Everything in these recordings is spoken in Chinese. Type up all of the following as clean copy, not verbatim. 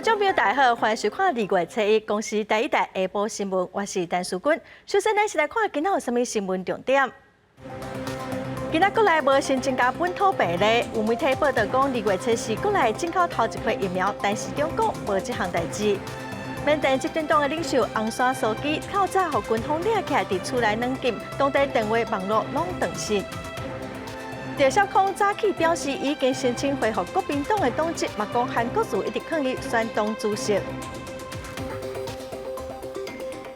观众朋友大家好，欢迎收看2月7日公司第一台下晡新闻，我是陈淑君。首先，咱是来看今仔有啥物新闻重点。今仔国内无新增加本土病例，有媒体报道讲2月7日国内进口头一批疫苗，但是中国无这项代志。缅甸执政党的领袖昂山素姬透早互军方抓起来，伫厝内软禁，当地电话、网络拢断线。赵少康早起表示，已经申请恢复国民党的党籍，嘛讲韩国瑜一直抗议选党主席。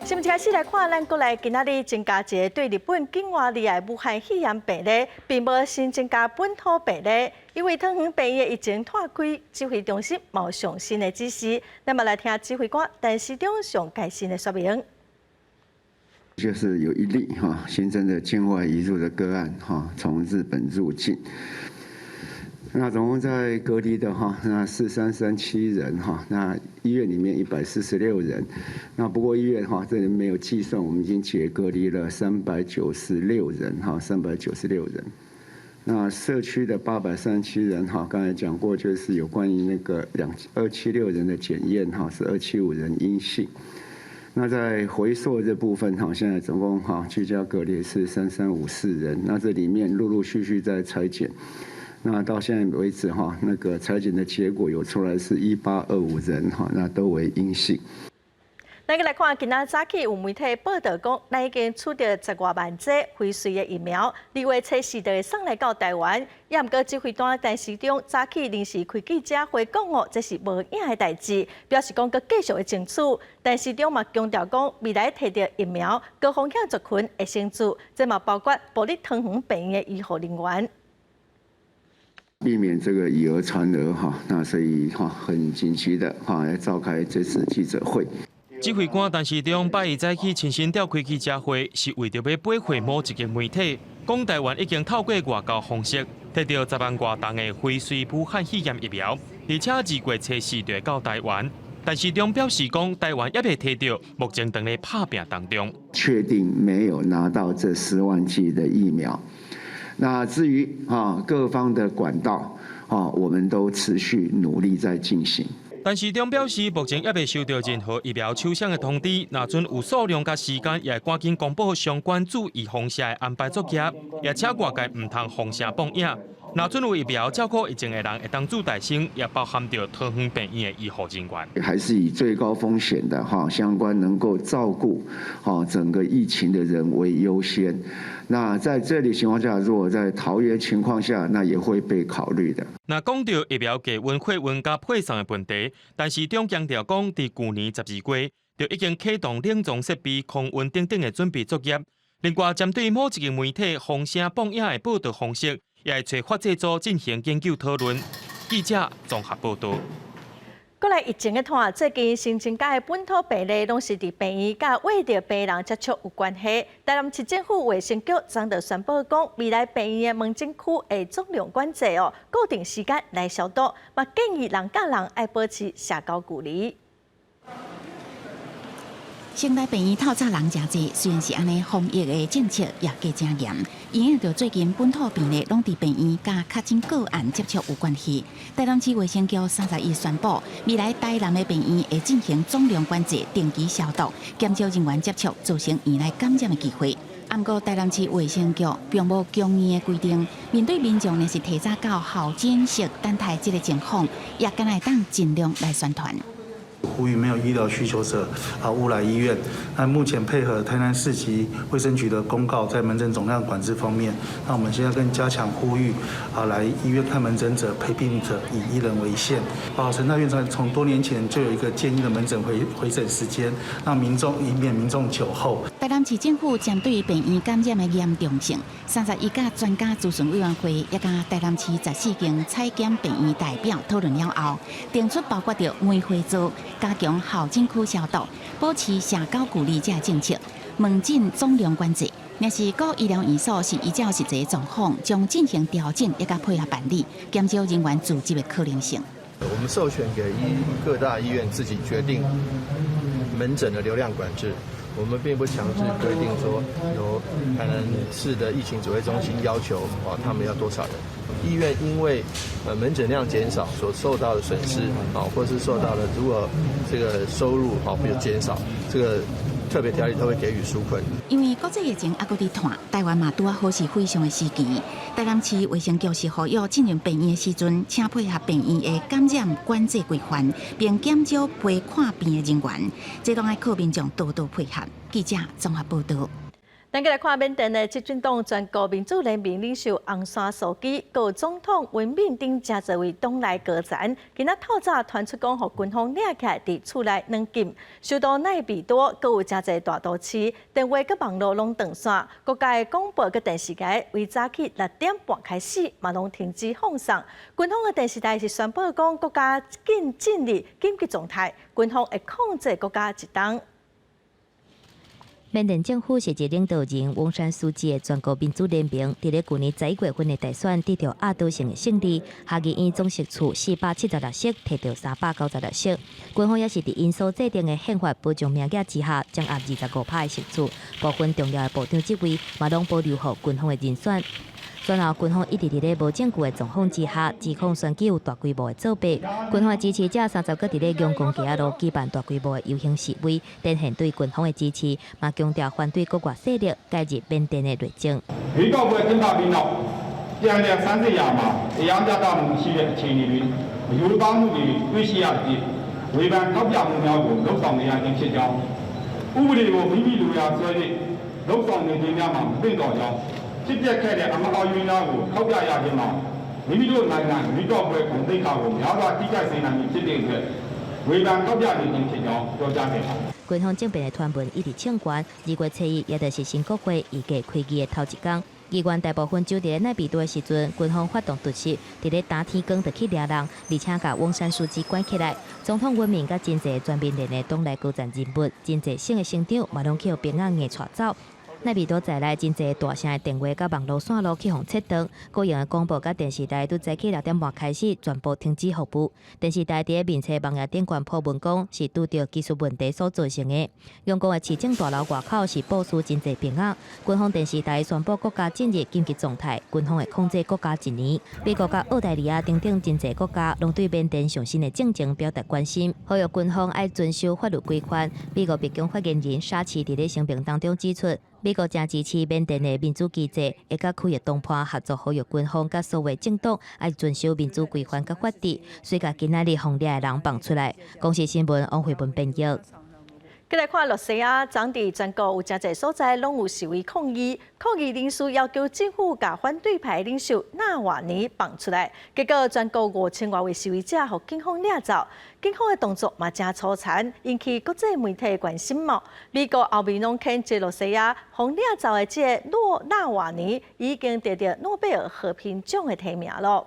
新闻开始来看，咱国内今仔日增加一个对日本境外离的武汉肺炎病例，并无新增加本土病例。因为汤圆病院已经拓开指挥中心，冇上新的指示。那么来听指挥官陈时中上最新的说明。就是有一例新增的境外移入的个案从日本入境。那总共在隔离的那4337人那医院里面146人，那不过医院这里没有计算，我们已经解隔离了396人396人。那社区的837人刚才讲过，就是有关于那个276人的检验是275人阴性。那在回溯这部分现在总共居家隔离是3354人，那这里面陆陆续续在采检。那到现在为止那个采检的结果有出来是1825人那都为阴性。咱来看，今仔早起有媒体报道讲，咱已经取得10多万剂辉瑞的疫苗，2月7日就会送来到台湾。也毋过指挥官陈时中早起临时开记者会讲这是无影的代志，表示讲佮继续会争取。陈时中嘛强调讲，未来摕到疫苗，高风险族群会先做，这嘛包括保利汤圆病院的医护人员。避免这个以讹传讹那所以很紧急的来召开这次记者会。指挥官陈时中拜一早起亲身召开记者会，是为着要驳回某一个媒体，讲台湾已经透过外交方式摕到10万多吨的辉瑞武汉肺炎疫苗，而且2月7日就会到台湾。陈时中表示讲，台湾也未摕到，目前正在拍拼当中。确定没有拿到这10万剂的疫苗。那至于各方的管道我们都持续努力在进行。陈时中表示，目前也未收到任何疫苗抽签的通知，若准有数量甲时间，也会赶紧公布相关注意放射的安排作业，也请外界唔通放射放影。若准有疫苗照顾疫情的人，会当做代生，也包含着汤圆病院的医护人员。还是以最高风险的相关能够照顾整个疫情的人为优先。那在这里情况下，如果在桃园情况下，那也会被考虑的。那讲到疫苗低温、血温甲配送的问题，陈时中强调讲，伫去年12月就已经启动冷藏设备、控温等等的准备作业。另外，针对某一个媒体放声放影的报道方式，也会找法制组进行研究讨论。记者综合报道。国内疫情的看，最近新增加的本土病例，拢是伫病院甲为着病人接触有关系。台南市政府卫生局昨日宣布讲，未来病院的门诊区会总量管制固定时间来消毒，嘛建议人甲人爱保持社交距离。先来病院透早人诚济，虽然是安尼，防疫的政策也加真严。因应着最近本土病例拢伫病院甲确诊个案接触有关系，台南市卫生局31宣布，未来台南的病院会进行总量管制，定期消毒，减少人员接触造成院内感染的机会。不过，台南市卫生局并无强硬的规定，面对民众若是提早到候诊室等待这个情况，也敢来当尽量来宣传。呼吁没有医疗需求者勿来医院。那目前配合台南市及卫生局的公告，在门诊总量管制方面，那我们现在更加强呼吁来医院看门诊者、陪病者以1人为限。陈大院长从多年前就有一个建议的门诊回诊时间，让以免民众久候。台南市政府针对病院感染的严重性，31家专家咨询委员会也甲台南市14间采检病院代表讨论了后，定出包括着每回做加强候诊区消毒、保持社交距离这政策，门诊总量管制。若是各医疗院所是依照实际状况，将进行调整，也甲配合办理，减少人员聚集的可能性。我们授权给各大医院自己决定门诊的流量管制。我们并不强制规定说由台南市的疫情指挥中心要求他们要多少人。医院因为门诊量减少所受到的损失或是受到的如果这个收入会有减少，这个特别条例都会给予纾困。因为国际疫情还搁伫拖，台湾嘛拄啊好是非常的时期。台南市卫生局是呼吁进入病院的时阵，请配合病院的感染管制规范，并减少陪看病的人员。这当爱靠民众多多配合。记者综合报道。咱来看缅甸的执政党全国民主联盟领袖昂山素姬，和总统文敏等真侪位党内高层，今仔透早传出讲，互军方掠起来伫厝内软禁。首都奈比多，阁有真侪大都市，电话佮网络拢断线，各界广播佮电视台为早起6点半开始，嘛拢停止放送。军方的电视台是宣布讲，国家进入紧急状态，军方会控制国家一党。缅甸政府实际领导人翁山苏姬的全国民主联盟，伫咧去年11月份的大选得到压倒性的胜利，下议院总席处476席，摕到396席。军方也是伫因所制定的宪法保障名额之下，掌握25%的席次，部分重要的部长职位嘛拢保留予军方的人选。随后，军方一直伫咧无证据的状况之下，指控选举有大规模的作弊。军方的支持者30个伫咧阳光街路举办大规模的游行示威，展现对军方的支持，嘛强调反对国外势力介入缅甸的内政。美国会警察兵了，建立三十亚嘛，杨家大门系列前里面，有帮助的对西亚的，违反国家目标股六上的安全协调，物理我秘密路亚所以六上的尽量嘛更高调。直接开的，俺们奥运那个考加亚的嘛，明明就难，美国会控制考我，然后他底下谁难决定的，违反考加的定协调要加强。军方政变的传闻一直唱悬，2月7日也就是新国会预计开议的头一天。议员大部分就伫咧奈比多的时阵，军方发动突袭，伫咧打天光就去抓人，而且甲翁山书记关起来。总统文明甲真侪全面连的党内高层人物，真侪省的省长嘛拢去互平安夜带走。奈比多在内真侪大声的电话甲网络线路去互切断，各样的广播甲电视台都早起6点半开始全部停止服务。电视台伫面册网页顶悬破文讲是拄到技术问题所造成的。阳光的市政大楼外口是布施真侪平安。军方电视台宣布国家进入紧急状态，军方会控制国家1年。美国甲澳大利亚等等真侪国家拢对缅甸上新的政情表达关心，呼吁军方爱遵守法律规范。美国白宫发言人沙奇伫咧声明当中指出，美国正支持缅甸的民主机制，会甲区域党派合作，呼吁军方甲所有政党爱遵守民主规范甲法治，随甲今仔日轰掠的人放出来。公视新闻王慧文编译。再来看洛西亚，当地全国有真侪所在拢有示威抗议人士要求政府把反对派领袖纳瓦尼放出来，结果全国5000多位示威者被警方掠走，警方的动作嘛真粗残，引起国际媒体关心嘛。美国后面拢肯接洛西亚被掠走的这纳瓦尼已经得到诺贝尔和平奖的提名了。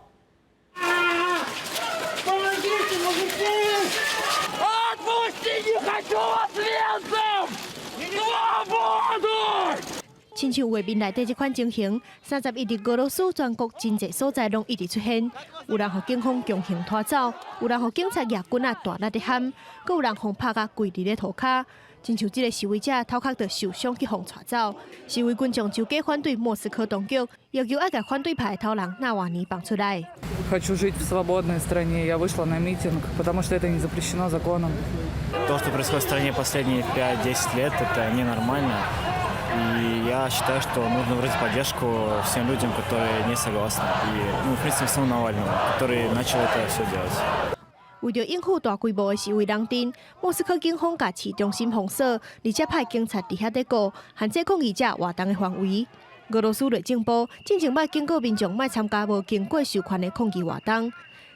亲像画面内底这款情形，31日俄罗斯全国真侪所在拢一直出现，有人互警方强行拖走，有人互警察野军大力的喊，阁有人互拍甲跪伫咧涂骹。亲像这个示威者头壳就受伤去互带走，示威群众就假反对莫斯科当局，要求要把反对派头人纳瓦尼放出来。Хочу жить в свободной стране. Я вышла на митинг, потому что это не запрещено законом. То, что происходит в стране последние 5-10 лет, это ненормально. И я считаю, что нужно выразить поддержку всем людям, которые не согласны. И, в принципе, самому Навальному, который начал это все делать. 为着应付大规模的示威人阵，莫斯科警方把市中心封锁，而且派警察伫遐在顾，限制抗议者活动的范围。俄罗斯内政部进前捌警告民众莫参加无经过授权的抗议活动。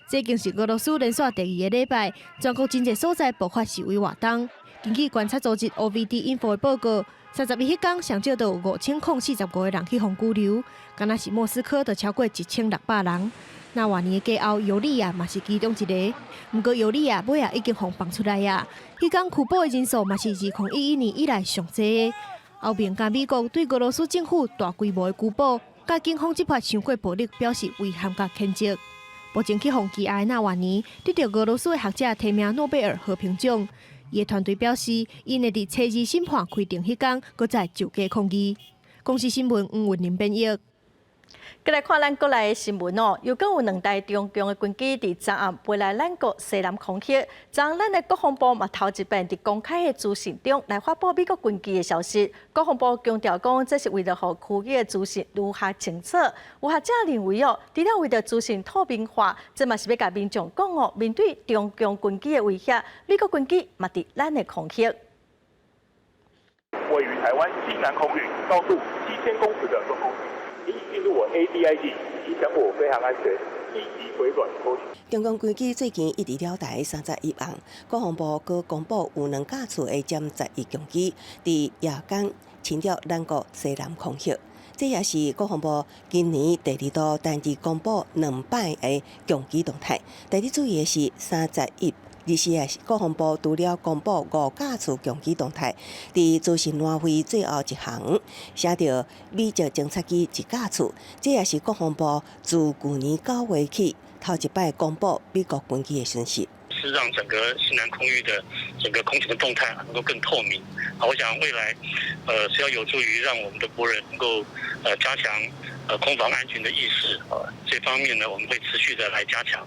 这已经是俄罗斯连续第2个礼拜，全国真侪所在爆发示威活动。根据观察组织 OVD Info 的报告，31迄天上少都有5045个人去互拘留，敢若是莫斯科就超过1600人。纳瓦尼的家后尤利亚嘛是其中一个，不过尤利亚尾也已经被放出来呀。迄天拘捕的人数嘛是2011年以来上济的。后面加美国对俄罗斯政府大规模的拘捕，甲警方执法伤过暴力表示遗憾甲谴责。目前去互羁押的纳瓦尼得到俄罗斯的学者提名诺贝尔和平奖，伊的团队表示，因会伫初二审判开庭迄天，搁再就价抗议。公视新闻黄云林编译。再来看咱国内的新闻哦，又更有2台中共的军机伫昨暗飞来咱国西南空域，将咱的国防部嘛头一遍伫公开的资讯中来发布美国军机的消息。国防部强调讲，这是为了让区域的资讯如下清楚。有学者认为哦，除了为了资讯透明化，这嘛是要甲民众讲哦，面对中共军机的威胁，美国军机嘛伫咱的空域。位于台湾西南空域，高度7000公尺的中空域。已进入我 ADIG 吉祥物飞行安全积极回转沟通。中共军机最近一直了台31案，国防部阁公布有2架次的歼11强机伫夜间侵入咱国西南空域。这也是国防部今年第2度单日公布2摆的强机动态。第二注意的是31。日时啊，国防部除了公布5架次强机动态，伫资讯栏位最后一行写着美籍侦察机1架次，这也是国防部自去年9月起头一摆公布美国军机的讯息。是让整个西南空域的整个空情的动态能够更透明。我想未来是要有助于让我们的国人能够加强空防安全的意识这方面呢，我们会持续的来加强。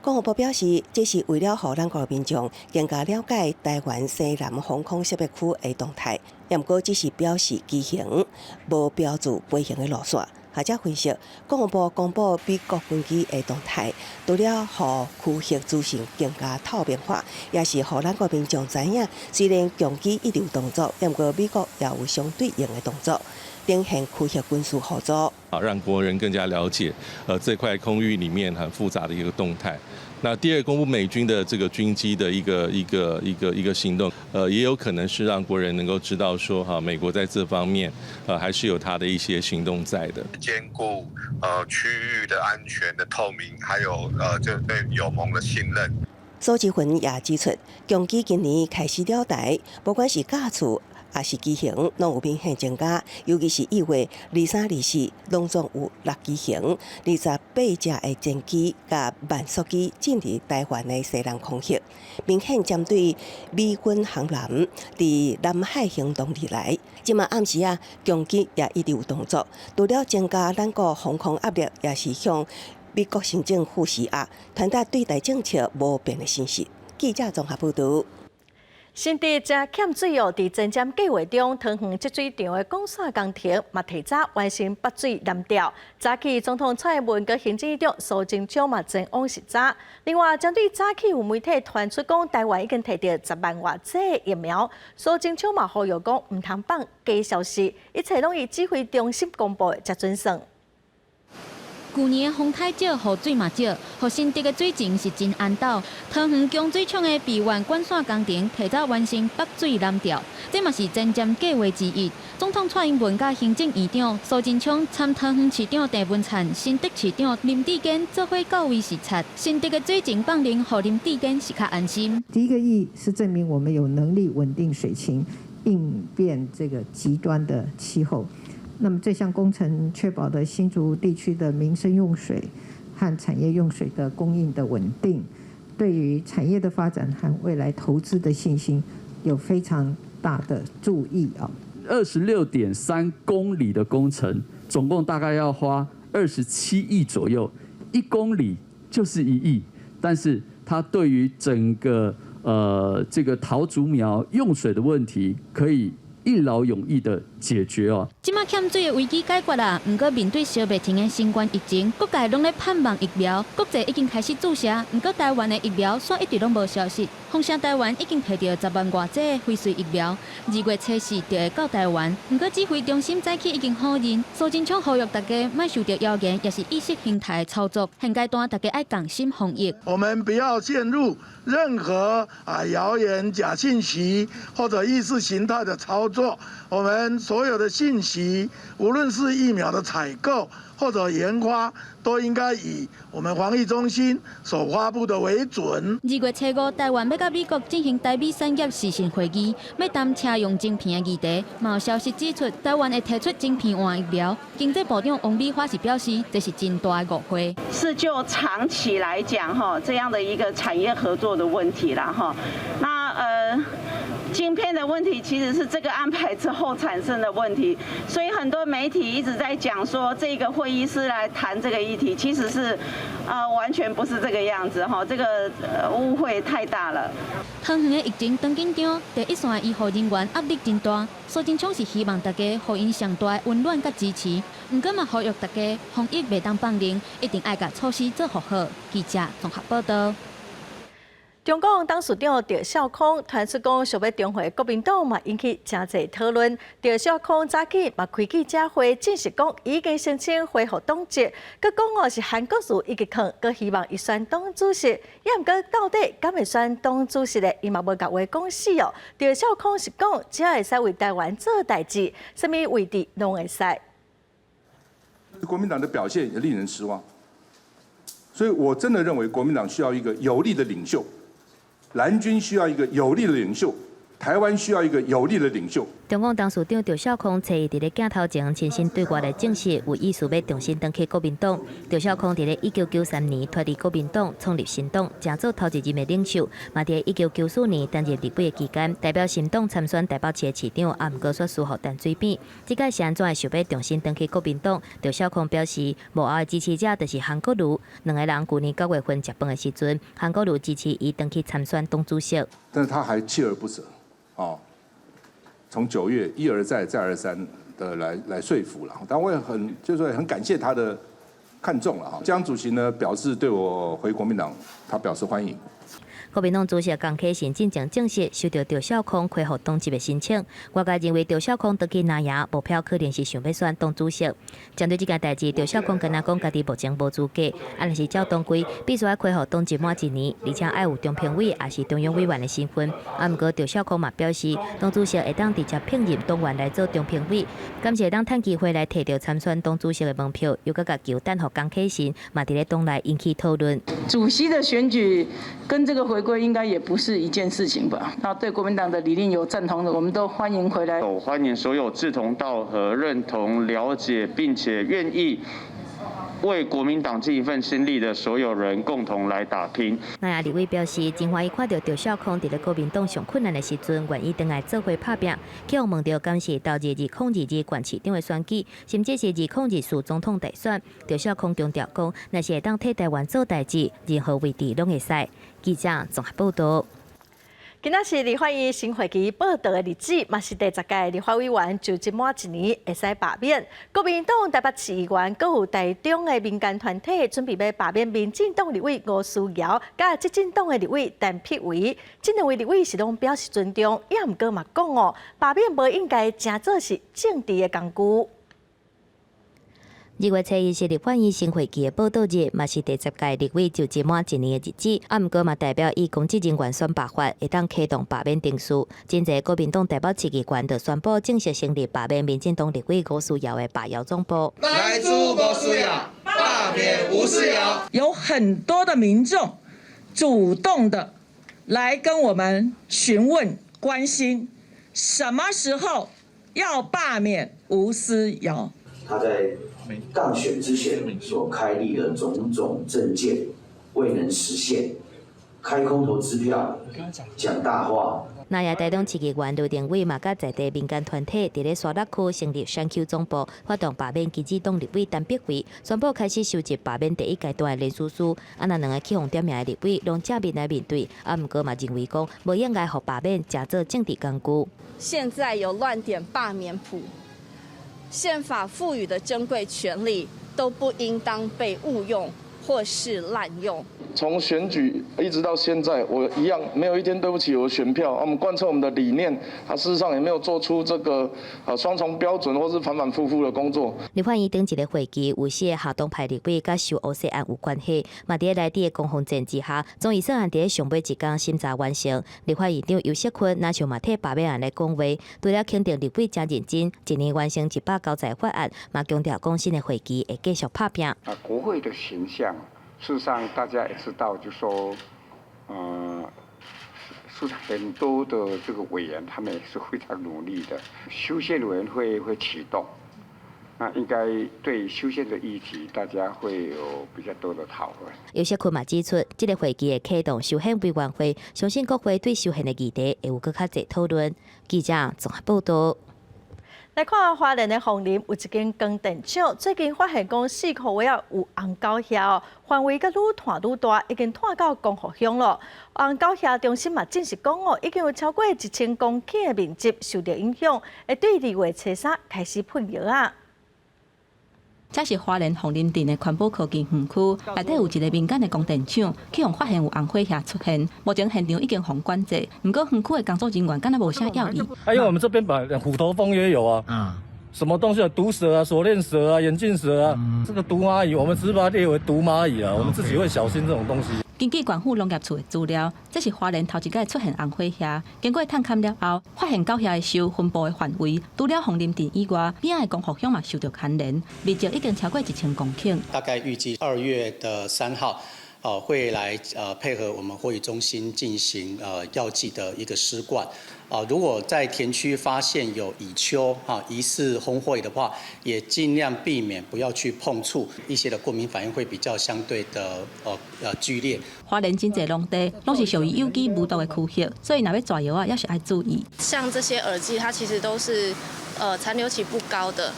国防部表示，这是为了让咱国民众更加了解台湾西南防空识别区的动态，也不过只是表示机型，无标注飞行的路线。学者分析，国防部公布美国军机的动态，除了让区域资讯更加透明化，也是让咱国民众知影，虽然强机一直有动作，也不过美国也有相对应的动作。展现区域军事合作，让国人更加了解这块空域里面很复杂的一个动态。那第二，公布美军的这个军机的一个行动，也有可能是让国人能够知道说美国在这方面还是有它的一些行动在的，兼顾区域的安全的透明，还有就对友盟的信任。苏志云也指出，强机今年开始了台，不管是架次也是机型，拢有明显增加。尤其是1月23、24，拢总有6机型、28架的战机甲慢速机进入台湾的西南空域，明显针对美军航艦伫南海行动以来。即嘛暗时啊，强机也一直有动作，除了增加咱国防空压力，也是向美国行政府施压，传达对台政策无变的信息。记者综合报道。新地正欠水哦，伫增减计划中，桃园积水场的广线工程嘛提早完成拔水拦调。早起总统蔡英文跟行政院长苏贞昌嘛前往视察。另外，针对早起有媒体传出讲台湾已经摕到10万外剂疫苗，苏贞昌嘛呼吁讲唔通放假消息，一切拢以指挥中心公布才准算。去年风太少，雨水嘛少，予新竹的水情是真安导。桃园江水厂的闭源管线工程提早完成拔水拦调，这嘛是前瞻计划之一。总统蔡英文甲行政院长苏贞昌参桃园市长郑文灿、新竹市长林志坚做伙到位视察，新竹的水情放零，予林志坚是较安心。第一个意义是证明我们有能力稳定水情，应变这个极端的气候。那么这项工程确保了新竹地区的民生用水和产业用水的供应的稳定，对于产业的发展和未来投资的信心有非常大的注意啊。26.3公里的工程，总共大概要花27亿左右，1公里就是1亿，但是它对于整个这个桃竹苗用水的问题可以一劳永逸的解决哦。即马欠水的危机解决啦，不过面对烧袂停的新冠疫情，各界拢在盼望疫苗，国际已经开始注射，不过台湾的疫苗线一直拢无消息。风声台湾已经摕到10万外剂的辉瑞疫苗，2月初4就会到台湾。不过指挥中心早起已经否认，苏贞昌呼吁大家莫受到谣言，也是意识形态的操作。现阶段大家爱共心防疫。我们不要陷入任何谣言、假信息或者意识形态的操作。我们所有的信息，无论是疫苗的采购或者研发，都应该以我们防疫中心所发布的为准。2月初5，台湾要甲美国进行台美产业视讯会议，要谈车用晶片的议题。嘛有消息指出，台湾会提出晶片换疫苗。经济部长王美花是表示，这是真大的误会。是就长期来讲，这样的一个产业合作的问题啦，那晶片的问题其实是这个安排之后产生的问题，所以很多媒体一直在讲说这个会议是来谈这个议题，其实是完全不是这个样子哈，这个误会太大了。桃园的疫情当紧张，第一线的医护人员压力真大，苏贞昌是希望大家给因上大的温暖甲支持，不过嘛呼吁大家防疫袂当放任，一定爱甲措施做好好。记者综合报道。中共董事长赵少康传出讲，想要重回国民党嘛，引起真侪讨论。赵少康早起嘛开记者会，证实讲已经申请恢复党籍，佮讲是韩国瑜一直抗，佮希望伊选党主席。也毋过到底敢会选党主席咧？伊嘛无甲话讲死哦。赵少康是讲，只要会使为台湾做代志，什么位置拢会使。国民党的表现也令人失望，所以我真的认为国民党需要一个有力的领袖。蓝军需要一个有力的领袖，台湾需要一个有力的领袖。中共董事长赵少康初一伫咧镜头前亲身对外来证实，有意思要重新登去国民党。赵少康伫咧1993年脱离国民党，创立新党，正做头一任的领袖。嘛伫咧1994年担任立委的期间，代表新党参选台北市的市长，也毋过说输予陈水扁。即届是安怎会想要重新登去国民党？赵少康表示，幕后的支持者就是韩国瑜，两个人去年9月份食饭的时阵，韩国瑜支持伊登去参选党主席。但是他还锲而不舍，从9月一而再再而三的来说服了，但我也很感谢他的看重了哈。江主席呢表示对我回国民党，他表示欢迎。国民党主席江启臣真正证实收到赵少康恢复党籍的申请，外界认为赵少康登记拿赢，目标可能是想要选党主席。针对这件代志，赵少康跟他讲，家己目前无资格，若是照当规，必须要恢复党籍满1年，而且爱有中评委也是中央委员的身份。不过赵少康嘛表示，党主席会当直接聘任党员来做中评委，敢是会当趁机会来摕到参选党主席的门票，又甲球等互江启臣嘛伫咧党内引起讨论。主席的选举跟这个回归应该也不是一件事情吧？那对国民党的理念有赞同的，我们都欢迎回来。欢迎所有志同道合、认同、了解，并且愿意为国民党尽一份心力的所有人共同来打拼。那立委表示，真欢喜看到赵少康伫咧国民党上困难的时阵，愿意回来做伙拍拼。去互问到敢是到2022县市长的选举，甚至是2024副总统大选，赵少康强调讲，若是会当替台湾做代志，任何位置拢会使。记者综合报道。今仔是立法院新会期报道的日子，嘛是第10届立法委员就职满1年会使罢免。国民党台北市议员，阁有台中的民间团体准备要罢免民进党立委吴思瑶，甲执政党的立委陈碧维。这两位立委是拢表示尊重，也毋过嘛讲哦，罢免无应该真做是政治的工具。2月7日是立法院新会期的报道日，嘛是第10届立委就职满1年的日子。不过嘛代表以公职人员选罢法会当启动罢免程序。真侪国民党台北市议员就宣布正式成立罢免民进党立委吴思瑶的罢摇总部。来自吴思瑶，罢免吴思瑶。有很多的民众主动的来跟我们询问、关心，什么时候要罢免吴思瑶？他在当选之前所开立的种种政见未能实现，开空头支票，讲大话。那也台中市议员刘定伟嘛，甲在地民间团体伫咧沙鹿区成立选区总部，发动罢免基进党立委陈碧维，宣布开始收集罢免第1阶段的联署书。那两个起哄点名的立委，拢正面来面对，不过嘛认为讲，无应该互罢免假做政治工具。现在有乱点罢免谱。宪法赋予的珍贵权利都不应当被误用或是滥用。从选举一直到现在，我一样没有一天对不起我的选票。我们贯彻我们的理念，事实上也没有做出这个双重标准或是反反复复的工作。立法院顶一个会期，有4个下党派立委甲受乌色案有关系，嘛伫内底的攻防战之下，总预算案伫上尾一天审查完成。立法院长游锡堃那像嘛替罢免案来讲话，除了肯定立委真认真，1年完成190法案，嘛强调公新的会期会继续拍拼。国会的形象。事实上，大家也知道，就说，是很多的这个委员，他们也是非常努力的。修宪委员会会启动，那应该对修宪的议题，大家会有比较多的讨论。有些群嘛指出，这个会期的启动修宪委员会，相信各会对修宪的议题会有更加侪讨论。记者综合报道。来看花莲的凤林有一间光电厂，最近发现讲4个位有红狗遐，范围阁愈扩愈大，已经扩到光复乡了。红狗遐中心嘛证实讲已经有超过1000公顷的面积受到影响，会对2月初3开始喷药啊。这是花莲凤林镇的环保科技园区，内底有一个民间的供电厂，去互发现有红火遐出现。目前现场已经封管制，不过园区的工作人员敢若无啥要义。因为我们这边把虎头蜂也有啊，什么东西有毒蛇啊、锁链蛇啊、眼镜蛇啊，这个毒蚂蚁，我们只是把它列为毒蚂蚁啊，我们自己会小心这种东西。根据县府农业处的资料，这是花莲头一届出现红火虾。经过探勘了后，发现狗遐的受分布的范围，除了凤林镇以外，边仔的光复乡嘛受到牵连，面积已经超过1000公顷。大概预计2月的3号，会来配合我们货育中心进行药剂的一个施灌。如果在田区发现有蚁丘疑似红火蚁的话，也尽量避免不要去碰触，一些的过敏反应会比较相对的剧烈。花莲真侪农地拢是属于有机无毒的区域，所以若要抓药啊，也是要注意。像这些耳剂，它其实都是残留期不高的。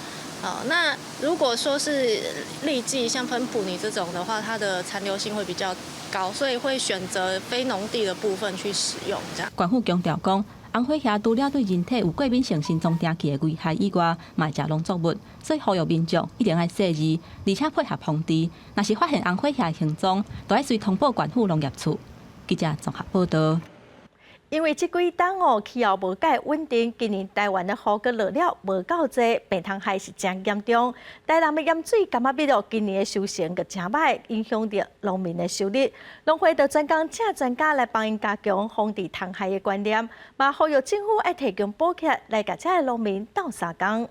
那如果说是痢剂，像喷普尼这种的话，它的残留性会比较高，所以会选择非农地的部分去使用。这样。县府强调讲。红火虾除了对人体有过敏性心脏定期的危害以外，嘛会食农作物，所以呼吁民众一定要细致，而且配合防治。若是发现红火虾的行踪，就要随通报县府农业处。记者综合报道。因为这几冬气候无介稳定，今年台湾的雨阁落了无够多，病虫害是真严重。台南的盐水柑仔蜜今年的收成阁真歹，影响到农民的收入。农会就专工请专家来帮因加强防治虫害的观念，嘛呼吁政府要提供补贴来甲这个农民斗相共。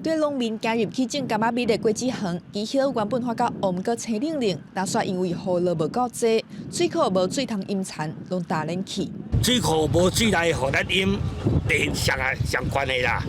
对农民加入去种柑仔蜜的果子园，其实原本发到乌毋过青冷冷，但煞因为雨落无够多，水库无水通淹田，拢大冷去。水库无水来，互咱淹，第上关系啦。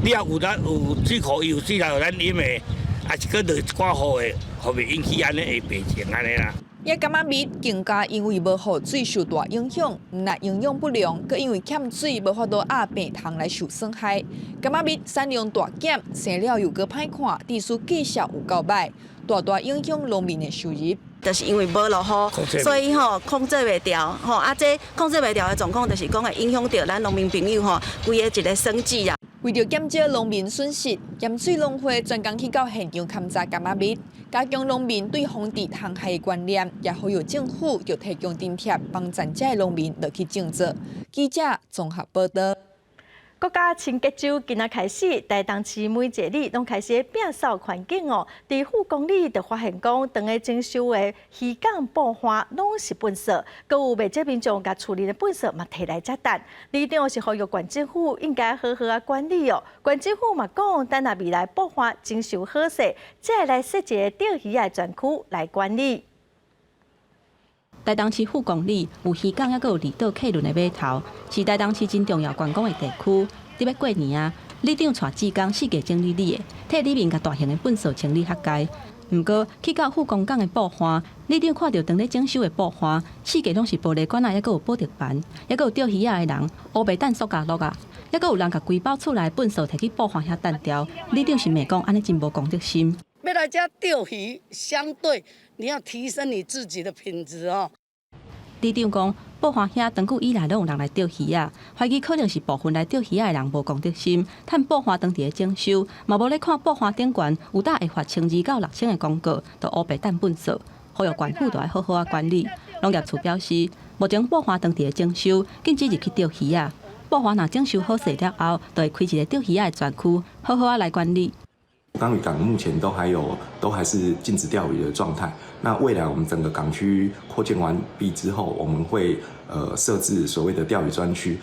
你也有水库有水来，互咱淹的，也是搁落一寡雨的，后面引起安尼会病情安尼啦。野柑仔蜜更加因为无雨水受大影响，毋但营养不良，佮因为欠水无法度压病虫来受损害。柑仔蜜产量大减，生了又搁歹看，地势绩效有够歹，大影响农民的收入。就是因为无落雨，所以控制袂掉，这控制袂掉的状况，就是讲会影响到咱农民朋友规个一个生计啊。为着减少农民损失，盐水农会专工去到现场勘察柑仔蜜，加强农民对防治虫害的观念，也呼吁政府就提供津贴，帮残疾的农民落去种植。记者综合报道。国家清洁周今仔开始，台东市每一日拢开始摒扫环境哦。伫富公里就发现讲，当个征收的鱼港布花拢是垃圾，阁有未接民众甲处理的垃圾嘛摕来接单。里长是呼吁县政府应该好好管理哦。县政府嘛讲，等下未来布花征收好势，再来设一个钓鱼的专区来管理。台东市富公里有渔港，还阁有离岛客轮的码头，是台东市真重要观光的地区。伫要过年啊，里长带志工4个整理里的，替里面甲大型的垃圾清理合界。毋过去到富公港的布花，里长看到当咧整修的布花，4个拢是玻璃管啊，还阁有保特板，还阁有钓鱼仔的人，乌白蛋塑胶落啊，还阁有人甲规包厝内垃圾摕去布花遐单掉。里长是骂讲安尼真无公德心。要来家钓鱼，相对你要提升你自己的品质哦。里长讲，布花遐长久以来拢有人来钓鱼啊，怀疑可能是部分来钓鱼的人无公德心，趁布花当地的征收，嘛无咧看布花顶悬有搭会罚1000到6000的广告，就乌白蛋垃圾，呼吁县府就要好好啊管理。农业处表示，目前布花当地的征收，禁止入去钓鱼啊。布花若征收好势了后，就会开一个钓鱼的专区，好好啊来管理。港屿港目前都还是禁止钓鱼的状态。那未来我们整个港区扩建完毕之后，我们会设置所谓的钓鱼专区。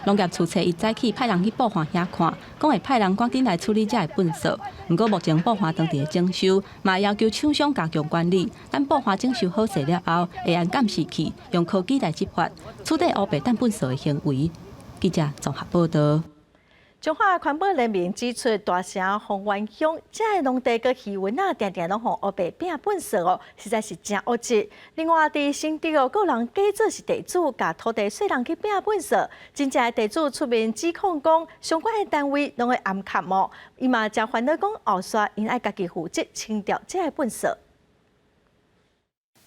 农业处1早起派人去布花遐看，讲会派人赶紧来处理这个垃圾。不过目前布花当地的征收，嘛要求厂商加强管理。等布花征收好势了后，会按监视器用科技来执法，处理乌白蛋垃圾的行为。记者综合报道。中华环保联盟指出，大城丰原乡这个农地个气温常常拢互黑白变本色哦，实在是真恶质。另外，伫新竹哦，有人假做是地主，甲土地税人去变本色，真正的地主出面指控讲，相关的单位拢会暗卡哦。伊嘛真烦恼讲，后续因爱家己负责清掉这个本色。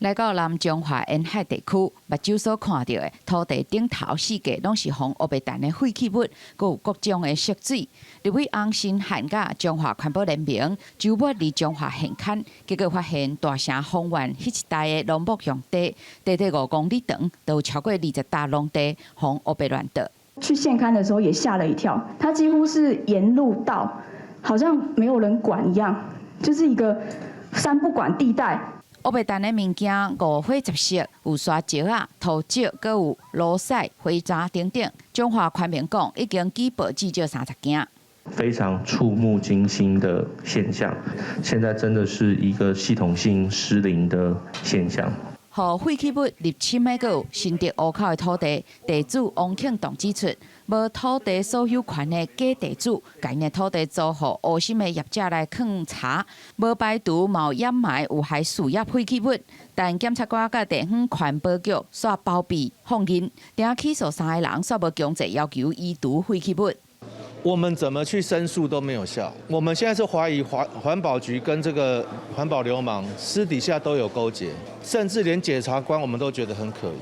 来到南中华沿海地区，目睭所看到的土地顶头四界拢是红黑白淡的废弃物，佮有各种的色水。立委洪新汉甲中华环保联盟周末伫中华现勘，结果发现大城丰原迄一带的农牧用地，短短5公里长，都有超过20大农地红黑白乱倒。去现勘的时候也吓了一跳，它几乎是沿路道，好像没有人管一样，就是一个三不管地带。黑白淡的物件五花十色，有沙石啊、土石，佮有螺丝、灰渣等等。中华环民讲已经举报至少30件。非常触目惊心的现象，现在真的是一个系统性失灵的现象。互废弃物入侵的，佮有新竹湖口的土地，地主王庆栋指出，无土地所有权的假地主，甲因的土地租互无心的业者来勘查，无排除冒掩埋有害树叶废弃物，但检察官甲地方环保局煞包庇放任，定起诉3个人，煞无强制要求移除废弃物。我们怎么去申诉都没有效。我们现在是怀疑环保局跟这个环保流氓私底下都有勾结，甚至连检察官我们都觉得很可疑。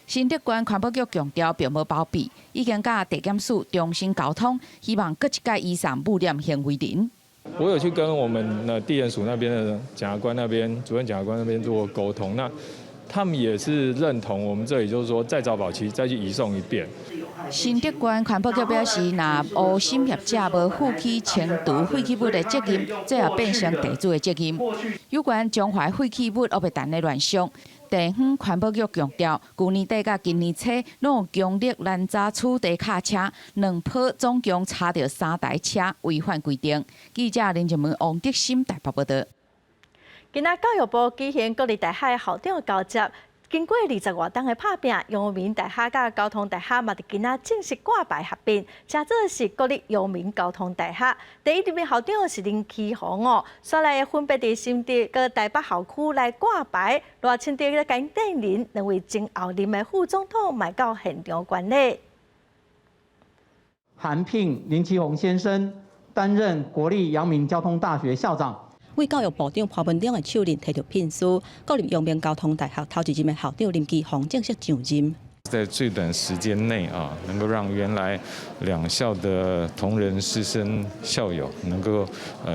新竹县环保局强调，并无包庇，已经甲地检署重新沟通，希望各一届以上污染行为人。我有去跟我们的地检署那边的检察官那边、主任检察官那边做沟通，那他们也是认同我们这里，就是说再找保期再去移送一遍。新竹县环保局表示，若无心业者无负起清除废弃物的责任，这也变成地主的责任。有关中华废弃物黑白淡的乱象，地方环保局强调，去年底甲今年初，拢有强力拦查取缔卡车，2波总共查到3台车违反规定。记者林静文、王德心台北报道。今仔教育部举行国立大学校长交接。经过20多天的拍拼，阳明大学甲交通大学嘛，伫今仔正式挂牌合并，成做是国立阳明交通大学。第一任校长是林启宏哦，选来分别伫新竹佮台北校区来挂牌。赖清德咧跟带领2位前后任的副总统买到现场观礼。函聘林启宏先生担任国立阳明交通大学校长。为教育部长潘文忠的手令摕到聘书，国立阳明交通大学头一任的校长林启宏正式上任。在最短时间内啊，能够让原来2校的同仁、师生、校友能够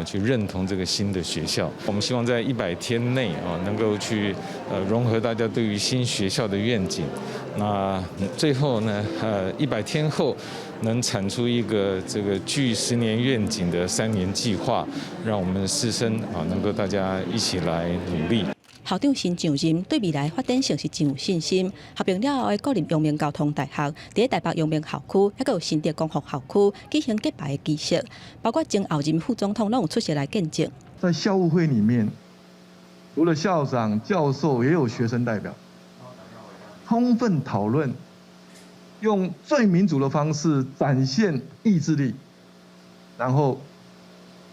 去认同这个新的学校。我们希望在100天内啊，能够去融合大家对于新学校的愿景。那最后呢，100天后能产出一个这个具10年愿景的3年计划，让我们师生啊能够大家一起来努力。校长新上任，对未来发展性是真有信心。合并了后的国立阳明交通大学，伫台北阳明校区，还有新竹光复校区举行揭牌的仪式，包括前后任副总统拢有出席来见证。在校务会里面，除了校长、教授，也有学生代表，充分讨论，用最民主的方式展现意志力，然后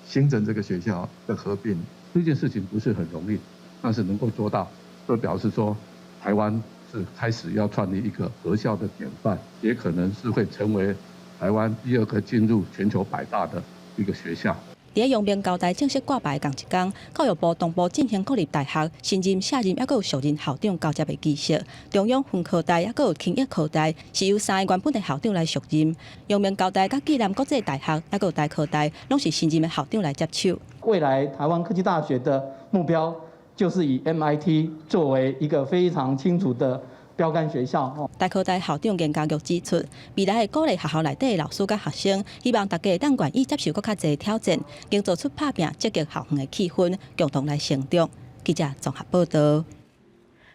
形成这个学校的合并。这件事情不是很容易。但是能够做到，就表示说，台湾是开始要创立一个合校的典范，也可能是会成为台湾第2个进入全球100大的一个学校。伫阳明交大正式挂牌同一天，教育部同步进行国立大学新任、下任，还有上任校长交接的仪式。中央分科大，还有勤益科大，是由3个原本的校长来续任。阳明交大、甲暨南国际大学，还有台科大，拢是新任的校长来接手。未来台湾科技大学的目标，就是以 MIT 作为一个非常清楚的标杆学校。台科大校长严家玉指出，未来会鼓励学校内底的老师甲学生，希望大家当愿意接受更较侪挑战，并做出拍拼积极校园的气氛，共同来成长。记者综合报道。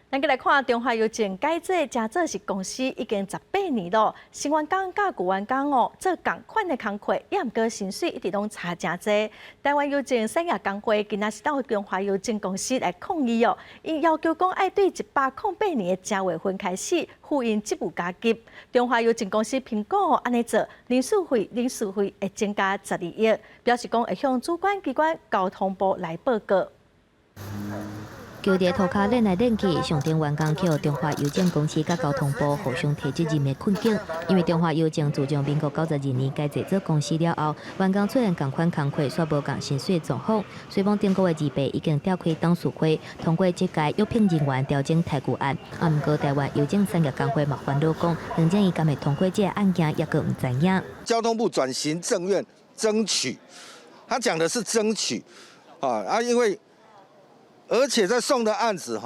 咱来看中华邮政改制加做是公司已经18年咯，新员工甲旧员工哦，做同款的工课，也毋过薪水一直拢差真济。台湾邮政产业工会今仔是到中华邮政公司来抗议哦，因要求讲爱对108年的正月份开始付因职务加级。中华邮政公司评估安尼做，人事费会增加12亿，表示讲会向主管机关交通部来报告。纠伫涂骹练来练去，上顶员工去中华邮政公司甲交通部互相提责任的困境。因为中华邮政自从民国92年改制做公司了后，员工出现同款工课却无共薪水的状况。随丰中国的二倍已经召开董事会，通过这届约聘人员调整待遇案。毋过台湾邮政产业工会嘛烦恼讲，行政院敢会通过这个案件，也个毋知影。交通部转行政院争取，他讲的是争取，因为。而且在送的案子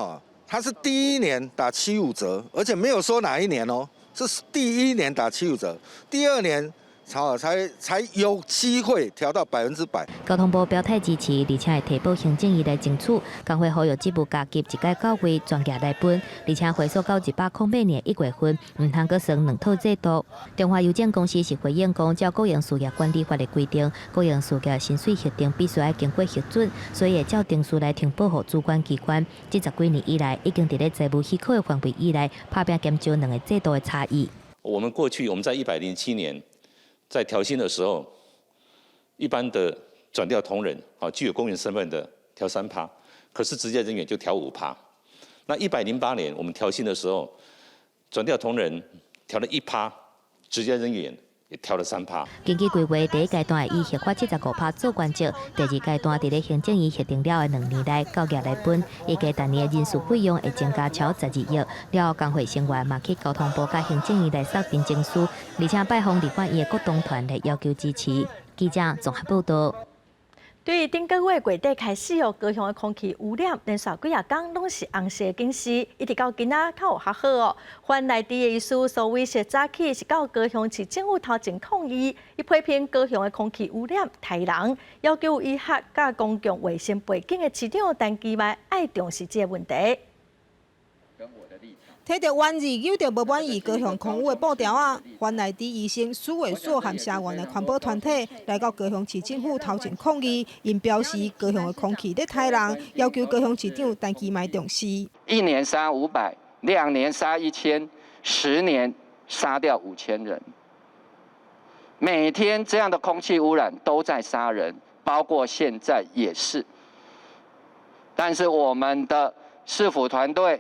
它是第1年打75折，而且没有说哪一年哦，这是第1年打75折，第2年才有机会调到100%。交通部表态支持，而且会提报行政院来争取，工会呼吁职务加级一届9月专家来分，而且回溯到108年1月份，唔通阁算2套制度。中华邮政公司是回应讲，照个人事业管理法的规定，个人事业薪水核定必须要经过核准，所以会照定数来填报给主管机关。这10几年以来，已经伫咧财务许可的范围以内，拍拼减少2个制度的差异。我们在107年。在调薪的时候，一般的转调同仁，具有公员身份的调3%，可是职业人员就调5%。那108年我们调薪的时候，转调同仁调了1%，职业人员也调了3%。根据规划，第一阶段以核发75%做关键，第2阶段伫咧行政院核定了的2年内9月来分，预计单年的人事费用会增加超12亿。了后，工会成员嘛去交通部甲行政院来送申请书，而且拜访立法院的各党团来要求支持。记者综合报道。对于顶个月月底开始哦，高雄的空气污染连续几啊天拢是红色警示，一直到今仔较有较好哦。原来地的意思，所谓是早起是到高雄市政府头前抗议，伊批评高雄的空气污染太人，要求医学甲公共卫生背景的市长陈其迈爱重视这个问题。睇到原日有着无满意高雄空污的布条啊，原来伫医生苏卫所和社员的环保团体来到高雄市政府头前抗议，因表示高雄的空气咧太人，要求高雄市长陈其迈重视。1年杀500， 2年杀1000， 10年杀掉5000人。每天这样的空气污染都在杀人，包括现在也是。但是我们的市府团队。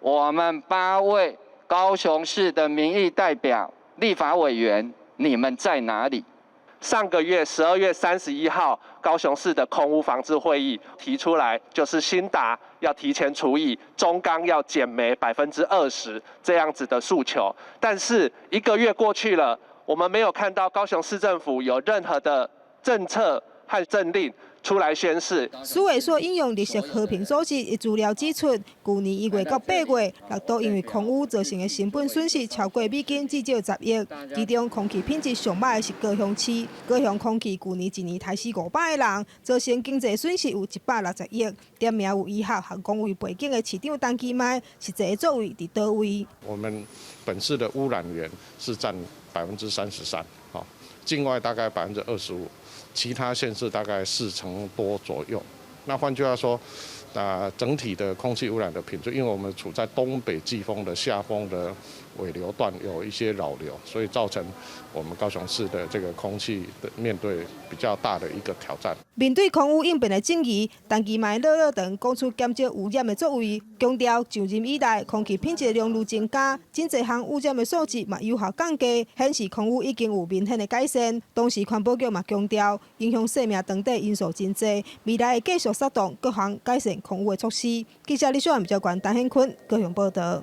我们8位高雄市的民意代表、立法委员，你们在哪里？上个月12月31号，高雄市的空污防治会议提出来，就是新达要提前除役，中钢要减煤20%这样子的诉求。但是1个月过去了，我们没有看到高雄市政府有任何的政策和政令。出来宣示。苏卫所引用绿色和平组织的资料指出，去年1月到8月，6都因为空污造成的成本损失超过美金至少10亿。其中空气品质上歹的是高雄市，高雄空气去年1年杀死500个人，造成经济损失有160亿。点名有医学和公卫背景的市长陈其迈，实际作为伫倒位？我们本市的污染源是占33%，境外大概25%。其他县市大概4成多左右。那换句话说，整体的空气污染的品质，因为我们处在东北季风的下风的尾流段，有一些扰流，所以造成我们高雄市的这个空气的面对比较大的一个挑战。面对空污应变的争议，陈其迈乐长讲出减少污染的作为，强调就任以来空气品质的量愈增加，真侪项污染的数字嘛有效降低，显示空污已经有明显的改善。同时环保局嘛强调，影响生命等地因素真侪，未来会继续发动各项改善空污的措施。记者李秀涵、赵冠、陈显坤高雄报道。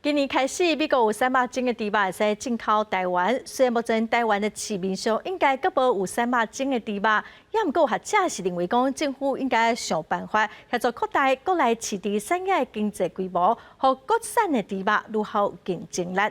今年开始，美国有300种的猪肉会使进口台湾。虽然目前台湾的市面上应该阁无有300种的猪肉，也毋过学者是认为讲政府应该想办法协助扩大国内饲猪产业的经济规模，互国产的猪肉如何有竞争力。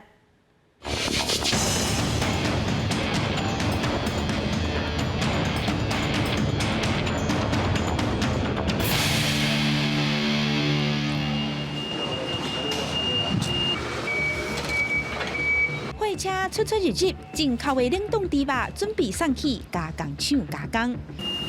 且出入入，进口的冷冻猪肉准备送去加工厂加工。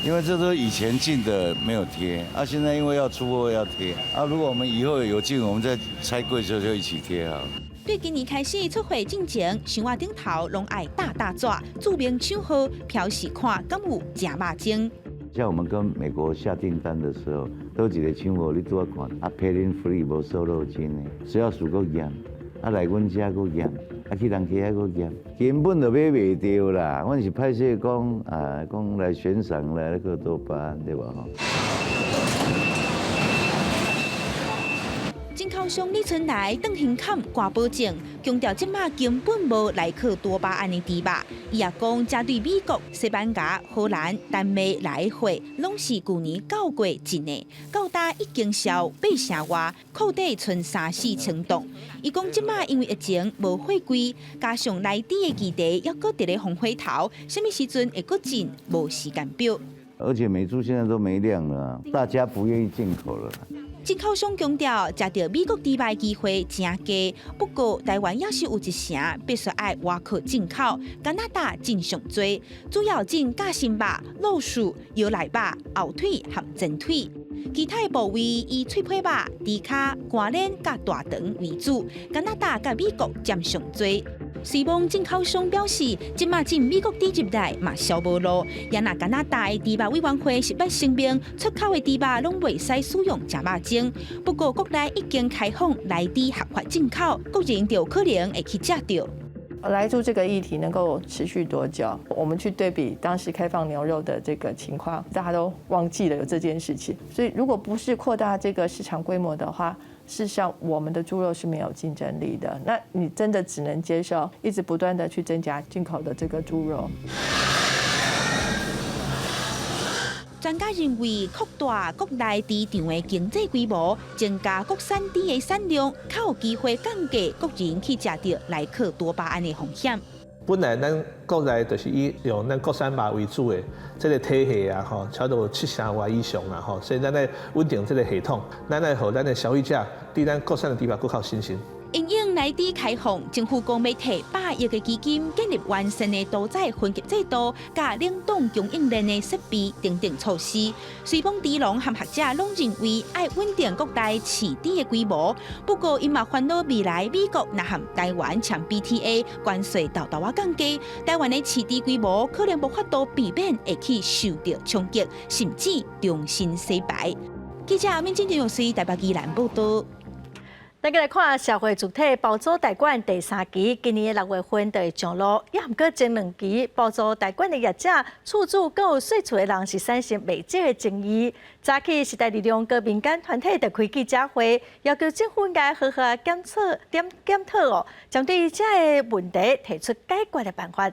因为这都以前进的没有贴，现在因为要出货要贴，如果我们以后有进，我们再拆柜时候就一起贴好。对今年开始出货进前，箱仔顶头拢爱大纸，注明厂号，表示看敢有正肉精。像我们跟美国下订单的时候，都一个厂号你拄啊看，patent free 无瘦肉精的，只要属够严，来阮遮够严，去人家遐够严，根本就买袂到啦。阮是歹势讲讲来悬赏来那个多巴胺对吧？进口商李春来邓行坎挂保证，强调即马根本无莱克多巴胺的猪肉。伊也讲，针对美国、西班牙、荷兰、丹麦来货，拢是去年9月进的，到达已经销8成外，库底剩3-4千吨。伊讲即马因为疫情无货柜，加上内地的基地还搁伫咧风火头，什么时阵会搁进，无时间表。而且美猪现在都没量了，大家不愿意进口了。进口商强调，食到美国猪肉机会真低，不过台湾也是有一成必须爱外口进口，加拿大进上多，主要进夹心肉、肉薯、腰内肉、后腿和前腿。其他部位以脆皮肉、猪脚、肝链、甲大肠为主，加拿大甲美国占上多。虽望进口商表示，即马进美国猪入来嘛销无路，也拿加拿大的猪肉委员会18声明，出口的猪肉拢袂使使用食肉精。不过国内已经开放来猪合法进口，国人就可能会去食到。来猪这个议题能够持续多久？我们去对比当时开放牛肉的这个情况，大家都忘记了有这件事情。所以如果不是扩大这个市场规模的话，事实上我们的猪肉是没有竞争力的。那你真的只能接受一直不断的去增加进口的这个猪肉。专家认为，扩大国内猪场的经济规模，增加国产猪的产量，较有机会降低国人去食到莱克多巴胺的风险。本来咱国内就是以用咱国产肉为主的这个体系啊，差不多7成外以上啦，所以咱来稳定这个系统，咱来让咱的消费者对咱国产的猪肉更较信心。因应内地开放，政府讲要提8亿的基金，建立完善的屠宰分级制度，加冷冻供应链的设备等等措施。虽讲猪农和学者拢认为要稳定国内饲猪的规模，不过因嘛烦恼未来美国若和台湾签 BTA 关税大大啊降低，台湾的饲猪规模可能无法度避免会去受到冲击，甚至重新洗牌。记者民警陈永水台北宜兰报道。咱来看社会主体包租代管第3期，今年6月份就会上路，也毋过前2期包租代管的业者、厝主阁有税厝的人是产生未解的争议。早起时代力量各民间团体就开记者会，要求政府应该好好检讨哦，针对这个问题提出解决的办法。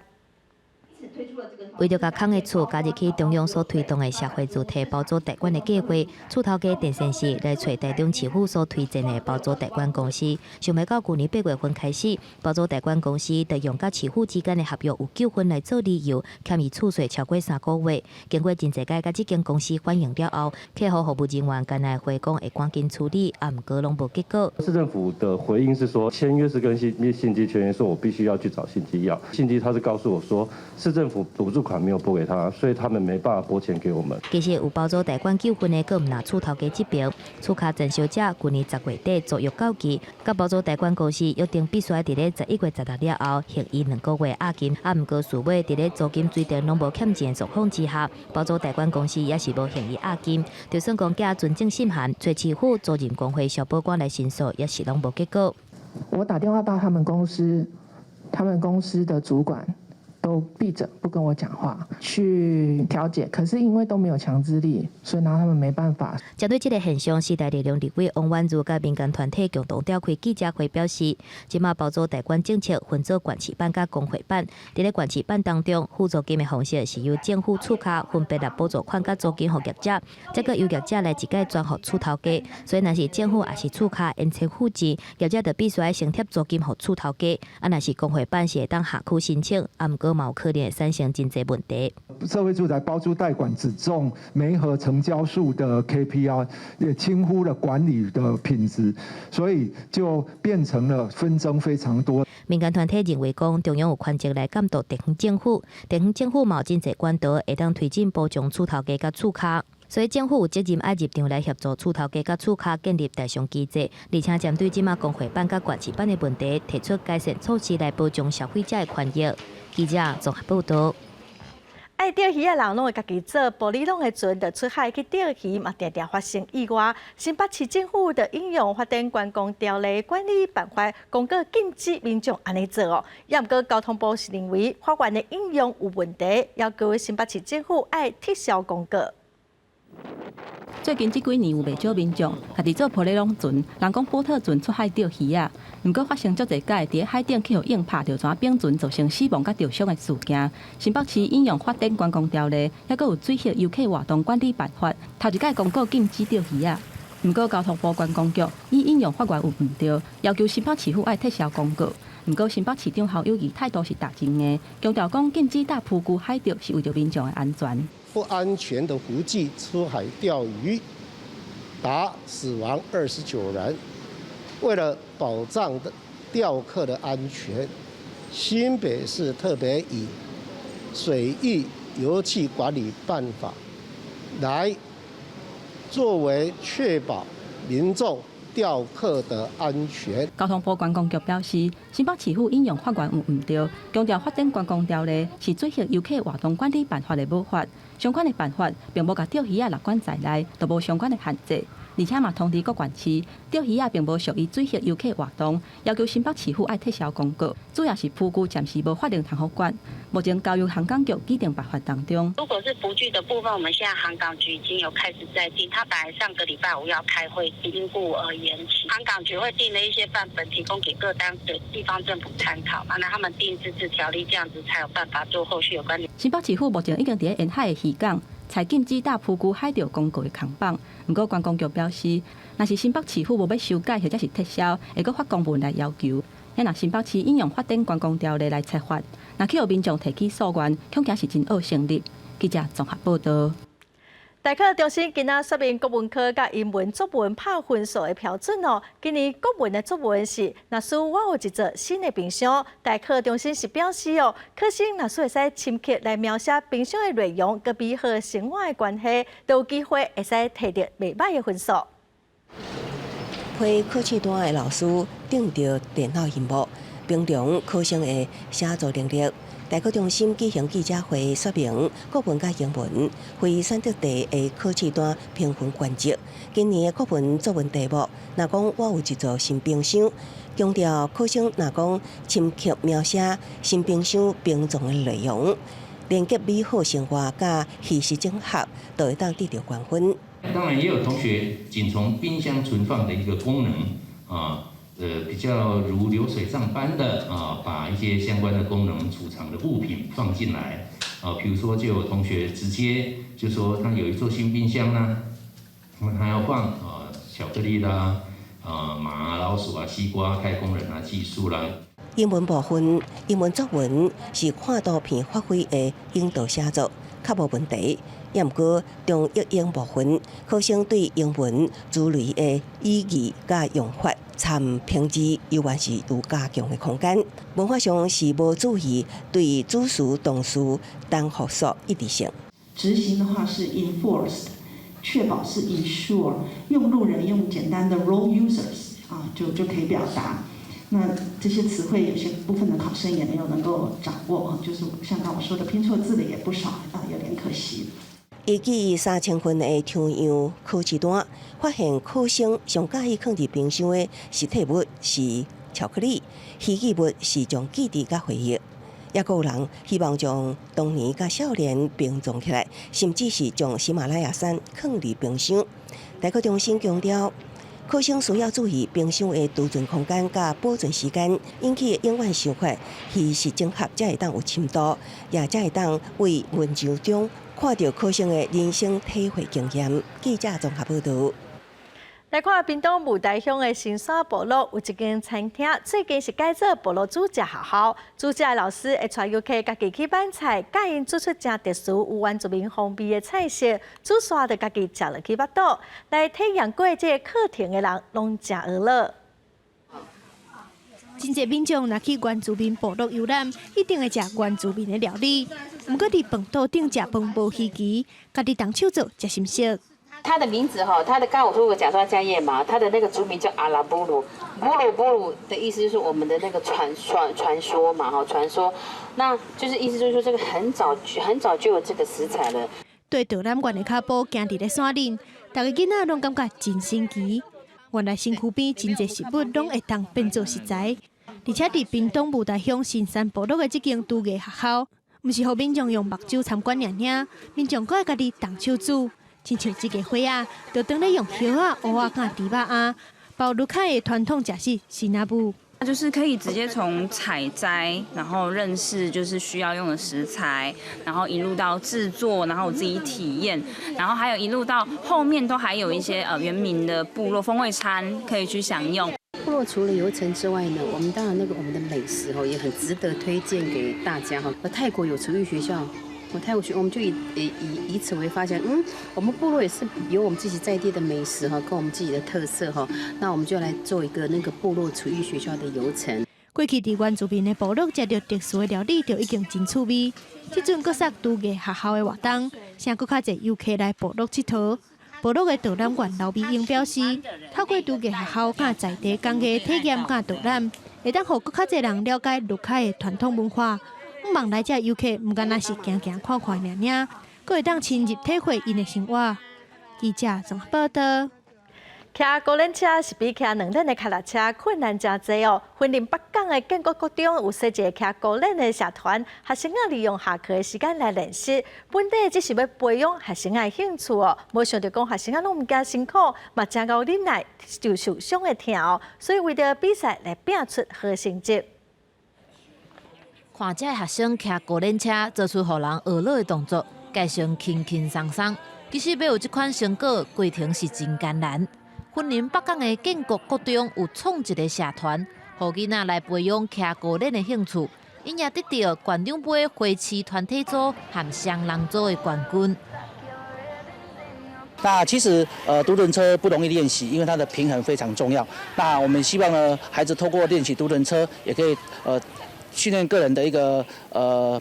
为着甲空的厝加入去中央所推动的社会主体包租代管的计划，厝头家陈先生来找台中市府所推荐的包租代管公司，想要到去年8月份开始，包租代管公司就用甲市府之间的合约有纠纷来做理由，欠伊厝税超过3个月。经过真侪届甲这间公司反映了后，客户服务人员干来回讲会赶紧处理，毋过拢无结果。市政府的回应是说，签约是跟信基签约，说我必须要去找信基要，信基他是告诉我说，市政府补助款没有拨给他，所以他们没办法拨钱给我们。其实有包租代管纠纷的，佫毋拿厝头家这边，厝卡陈小姐去年10月底租约到期，甲包租代管公司约定必须要伫咧11月16日后还伊2个月押金，毋过事尾伫咧租金水电拢无欠钱的状况之下，包租代管公司也是无还伊押金。就算讲寄存证信函，找市府租赁工会小保官来申诉，也是拢无结果。我打电话到他们公司的主管都闭着不跟我讲话，去调解，可是因为都没有强制力，所以拿他们没办法。针对这个现象，时代力量立委王婉如甲民间团体共同召开记者会表示，即马包租代管政策分做管市办甲工会办。伫咧管市办当中，付租金的方式是由政府厝卡分别来补助款甲租金予业者，再个由业者来自己转予厝头家。所以若是政府也是厝卡因钱付钱，业者就必须要先贴租金予厝头家。若是工会办是会当下区申请，毋过嘛有可能会产生真侪问题。社会住宅包租代管只重媒合成交数的 KPI， 也轻忽了管理的品质，所以就变成了纷争非常多。民间团体认为讲，中央有权责来监督地方政府，地方政府嘛有真侪管道会当推进保障厝头家甲厝脚。所以政府有责任爱入场来协助厝头家甲厝脚建立代偿机制，而且针对即马工会办甲管市办的问题，提出改善措施来保障消费者的权益。记者综合报道。爱钓鱼的人拢会家己做，玻璃拢会船就出海去钓鱼，嘛常常发生意外。新北市政府的应用发展观光条例管理办法，公告禁止民众安尼做哦。也毋过交通部是认为法院的应用有问题，要求新北市政府爱撤销公告。最近这几年有袂少民众家己做玻璃龙船，人讲波特船出海钓鱼啊。毋过发生足侪届伫海顶去互硬拍着船柄船造成死亡甲受伤的事件。新北市应用发展观光条例，还佫有水域游客活动管理办法，头一届公告禁止钓鱼啊。毋过交通部观光局以应用法源有毋对，要求新北市府爱撤销公告。毋过新北市长侯友宜态度是打真的，强调讲禁止大埔区海钓是为着民众的安全。不安全的湖际出海钓鱼，达死亡29人。为了保障钓客的安全，新北市特别以水域油气管理办法来作为确保民众钓客的安全。交通部观光局表示，新北市府应用法源有毋对，强调发展观光条例是最适游客活动管理办法的母法，相关的办法并无甲钓鱼仔纳管在内，都无相关的限制。而且嘛通知各县市，钓鱼仔并无属于最适游客活动，要求新北市府爱撤销公告。主要是埔区暂时无法令通好管，目前交由航港局拟定办法当中。如果是浮具的部分，我们现在航港局已经有开始在定，他本来上个礼拜5要开会，因故而延期。航港局会定了一些范本，提供给各单的地方政府参考嘛，那他们定自治条例，这样子才有办法做后续有关的。新北市府目前已经伫沿海的渔港采禁止大埔区海钓公告的扛棒。不过观光局表示，若是新北市府无要修改或者是撤销，会阁发公文来要求。也若新北市应用发展观光条例来拆法，若去有民众提起诉愿，恐惊是真恶成立。记者综合报道。大考中心今仔说明国文科甲英文作文拍分数的标准哦。今年国文的作文是，若是我有一座新的冰箱，大考中心是表示哦，考生若是会使深刻来描写冰箱的内容，佮比和生活的关系，都有机会会使摕到袂歹的分数。配考试单的老师顶着电脑荧幕，平常考生的写作能力。大考中心举行记者会，说明国文甲英文非选择题的考试单评分原则。今年的国文作文题目，若讲我有一座新冰箱，强调考生若讲深刻描写新冰箱冰藏的内容，连接美好生活甲虚实整合，都会当得到高分。当然，也有同学仅从冰箱存放的一个功能比较如流水账般的把一些相关的功能储藏的物品放进来比如说就有同学直接就说他有一座新冰箱啦，那么他要放巧克力啦、马、老鼠啊、西瓜、太空人啊、技术啦。英文部分，英文作文是看图片发挥的引导写作，较无问题。也毋过中译英部分，考生对英文字类的语义甲用法参评字，犹原是有加强的空间。文化上是无注意对主词、动词单复数一致性。执行的话是 enforced， 确保是 ensure， 用路人用简单的 road users 就可以表达。那这些词汇有些部分的考生也没有能够掌握就是像刚我说的拼错字的也不少有点可惜。依据3000份的抽样考试单，发现考生上介意放伫冰箱的实体物是巧克力，虚拟物是将记忆甲回忆。也有人希望将童年甲少年并重起来，甚至是将喜马拉雅山放伫冰箱。大考中心强调，考生需要注意冰箱的储存空间甲保存时间，引起永远想法，虚实整合才会当有深度，也才会当为文章中看到考生的人生体会经验。记者综合报道。来看屏东武大乡的新沙部落有一间餐厅，最近是改做部落煮食学校，煮食老师会带游客家己去买菜，教因做出正特殊有原住民风味的菜色，煮煞就家己食落去腹肚。来体验过这个课程的人，拢食饿了。真侪民众若去原住民部落游览，一定会食原住民的料理。毋过伫饭桌顶食饭无稀奇，家己动手做才心色。它的名字哈，它的刚刚我说我讲说加叶嘛，它的那个族名叫阿拉布鲁，布鲁的意思就是我们的那个传说嘛哈，传说，那就是意思就是说这个很早就有这个食材了。对导览员的脚步行伫咧山林，大家囡仔拢感觉真新奇。原来身躯边真侪食物拢会当变做食材，而且伫屏东武大乡新山部落的这间厨艺学校，毋是互民众用目睭参观尔尔，民众搁会家己动手煮。亲像这个花啊，就当咧用叶啊、蚵仔甲猪肉啊，包卢凯的传统食食是哪部？就是可以直接从采摘，然后认识就是需要用的食材，然后一路到制作，然后我自己体验，然后还有一路到后面都还有一些原民的部落风味餐可以去享用。部落除了游程之外呢，我们当然我们的美食也很值得推荐给大家哈。泰国有厨艺学校。我们就以此为发想，我们部落也是有我们自己在地的美食跟我们自己的特色那我们就来做一个部落厨艺学校的游程。过去伫原住民的部落食到特殊的料理，就已经真趣味。即阵搁设厨艺学校的活动，请搁较侪游客来部落佚佗。部落的导览员刘美英表示，透过厨艺学校甲在地工艺体验甲导览，会当互搁较侪人了解陆凯的传统文化。毋望来遮游客，毋敢若是行行看看尔尔，阁会当深入体会因的生活。记者综合报道。骑高龄车是比骑2轮的脚踏车困难真济哦。云林北港的建国国中有设一个骑高龄的社团，学生啊利用下课的时间来练习。本地只是要培养学生的兴趣哦，无想到讲学生啊拢毋惊辛苦，嘛真够忍耐，就受伤会疼哦。所以为着比赛来拼出好成绩。看这学生骑高龄车，做出互人学乐的动作，加上轻轻松松。其实要有这款成果，过程是真艰难。云林北港的建国国中有创一个社团，互囡仔来培养骑高龄的兴趣，因也得到县长杯花市团体组和双人组的冠军。那其实独轮车不容易练习，因为它的平衡非常重要。那我们希望呢，孩子透过练习独轮车，也可以训练个人的一个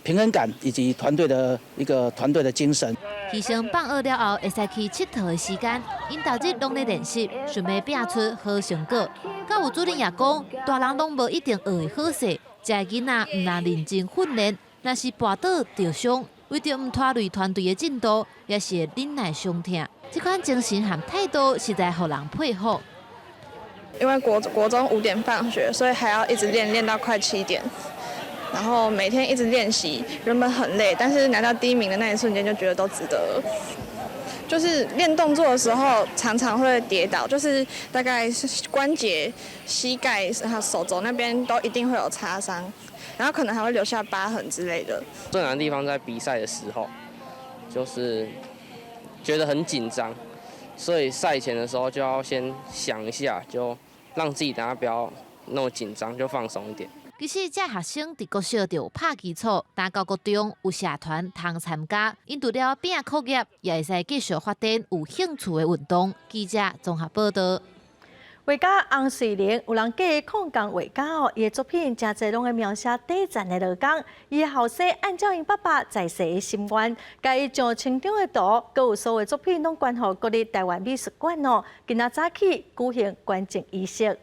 平衡感，以及团队的精神。牺牲放学了后，会使去佚佗的时间，因头日拢咧练习，想要拼出好成果。甲有主任也讲，大人拢无一定学会好势，这囡仔毋若认真训练，若是跌倒受伤，为着毋拖累团队的进度，也是会忍耐伤痛。这款精神和态度实在互人佩服。因为国中5点放学，所以还要一直练到快7点。然后每天一直练习，原本很累，但是拿到第1名的那一瞬间就觉得都值得了。就是练动作的时候常常会跌倒，就是大概关节、膝盖还有手肘那边都一定会有擦伤，然后可能还会留下疤痕之类的。最难的地方在比赛的时候，就是觉得很紧张，所以赛前的时候就要先想一下，就让自己等下不要那么紧张，就放松一点。其实，这学生伫国小就有拍基础，但到国中有社团通参加，因除了拼课业，也会使继续发展有兴趣的运动。记者综合报道。画家洪瑞玲有人假控工画家哦，伊的作品真侪拢会描写短暂的劳工。伊的后生按照因爸爸在世的心愿，甲伊将成长的图，佮有所有作品拢捐予国立台湾美术馆哦。今仔早起举行捐赠仪式。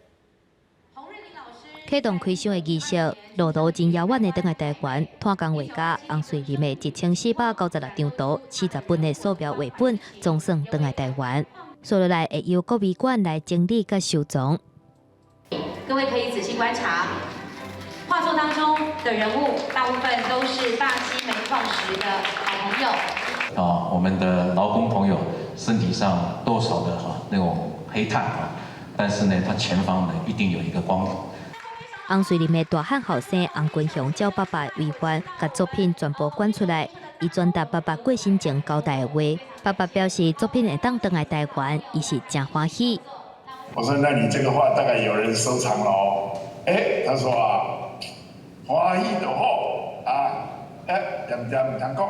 启动开箱的仪式，路途真遥远的登来台湾，炭工画家洪瑞林的1496张图、40本的素描绘本，总算登来台湾。接下来会由国美馆来整理佮收藏。各位可以仔细观察，画作当中的人物，大部分都是大溪煤矿石的好朋友。我们的劳工朋友身体上多少的那种黑炭但是呢，他前方呢一定有一个光谱。洪瑞林的大汉后生洪君雄照爸爸的遗愿，把作品全部捐出来。伊传达爸爸过身前交代的话，爸爸表示作品会当回来台湾，伊是真欢喜。我说那你这个画大概有人收藏了哦。他说啊，欢喜就好啊，点点唔通讲。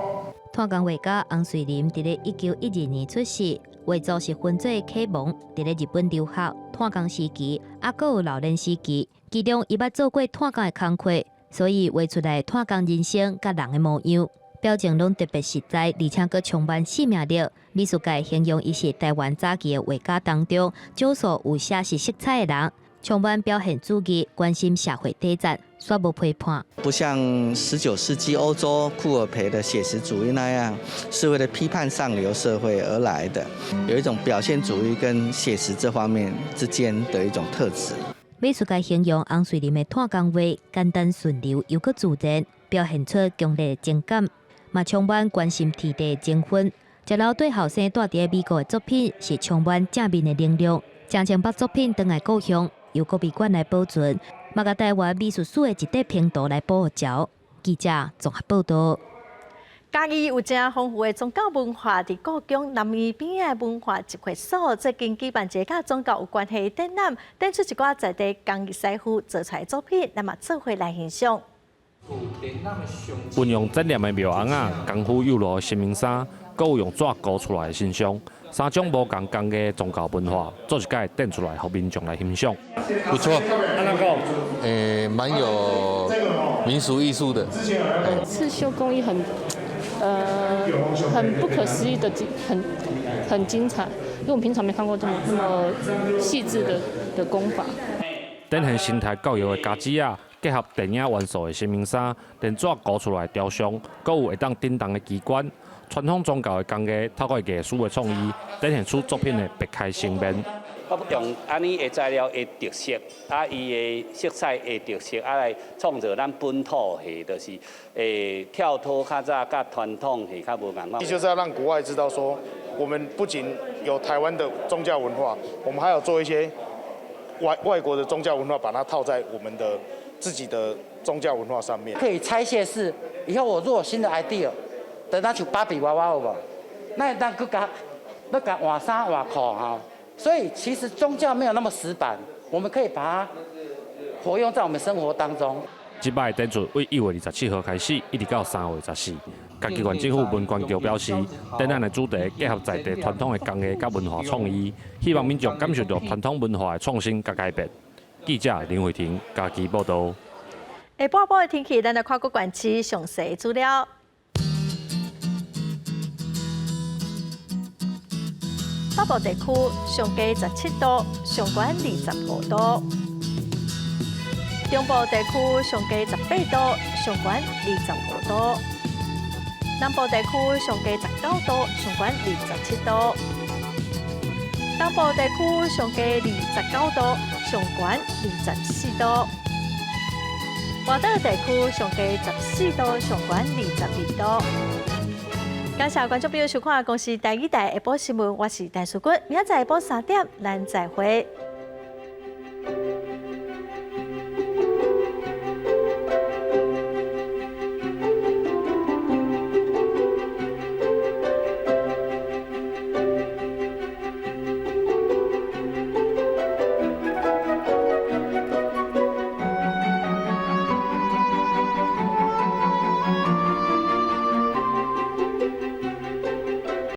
炭工画家洪瑞林伫咧1912年出世，画作是分做启蒙，伫咧日本留学、炭工时期，阁有老练时期。其中伊捌做过炭工的工课，所以画出来炭工人生甲人的模样，表情拢特别实在，而且佫充满生命力。美术界形容伊是台湾早期的画家当中少数有写实色彩的人，充满表现主义，关心社会题材，煞无批判。不像19世纪欧洲库尔培的写实主义那样，是为了批判上流社会而来的，有一种表现主义跟写实这方面之间的一种特质。美术界形容洪瑞林的炭工画简单顺流又佫自然，表现出强烈的情感，嘛充满关心天地的情分。一老对后生带伫美国的作品是充满正面的能量，将前把作品转来故乡，由国美馆来保存，嘛甲台湾美术史的一块拼图来保护牢。记者综合报道。嘉义有正丰富的宗教文化，伫故宫南面边的文化集会所，最近举办一个甲宗教有关系的展览，展出一寡在地工艺师傅做出来作品，那么做伙来欣赏。运用展览的庙红啊、功夫有路的新名衫，阁有用纸糊出来的新香，三种无同工艺的宗教文化，做一届展出来，互民众来欣赏。不错，蛮有民俗艺术的。刺绣工艺很不可思议的很精彩，因为我们平常没看过这么细致的工法。展现生态教育的家子啊，结合电影元素的新名衫，连纸糊出来雕像，阁有会当叮当的机关，传统宗教的工艺，透过艺术的创意，展现出作品的别开生面。我用安尼的材料的特色，伊的色彩的特色，来创造咱本土戏，就是跳脱较早甲传统戏较无共。就是要让国外知道说，我们不仅有台湾的宗教文化，我们还有做一些外国的宗教文化，把它套在我们的自己的宗教文化上面。可以拆卸式，以后我如果有新的 idea， 等它像芭比娃娃有无？那咱佮换衫换裤哈。所以其实宗教没有那么死板，我们可以把它活用在我们生活当中。即摆展出为1月27号开始，一直到3月14。嘉义县政府文管局表示，展览的主题结合在地传统的工艺甲文化创意，希望民众感受到传统文化的创新甲改变。记者林慧婷，嘉义报道。下半部的天气，咱来看各县市详细资料。北部地区上低17度，上悬25度；中部地区上低18度，上悬25度；南部地区上低19度，上悬27度；东部地区上低29度，上悬24度；外岛地区上低14度，上悬22度。感谢观众朋友收看《公视第2台下晡新闻》，我是陈淑君，明仔载下晡3点，咱再会。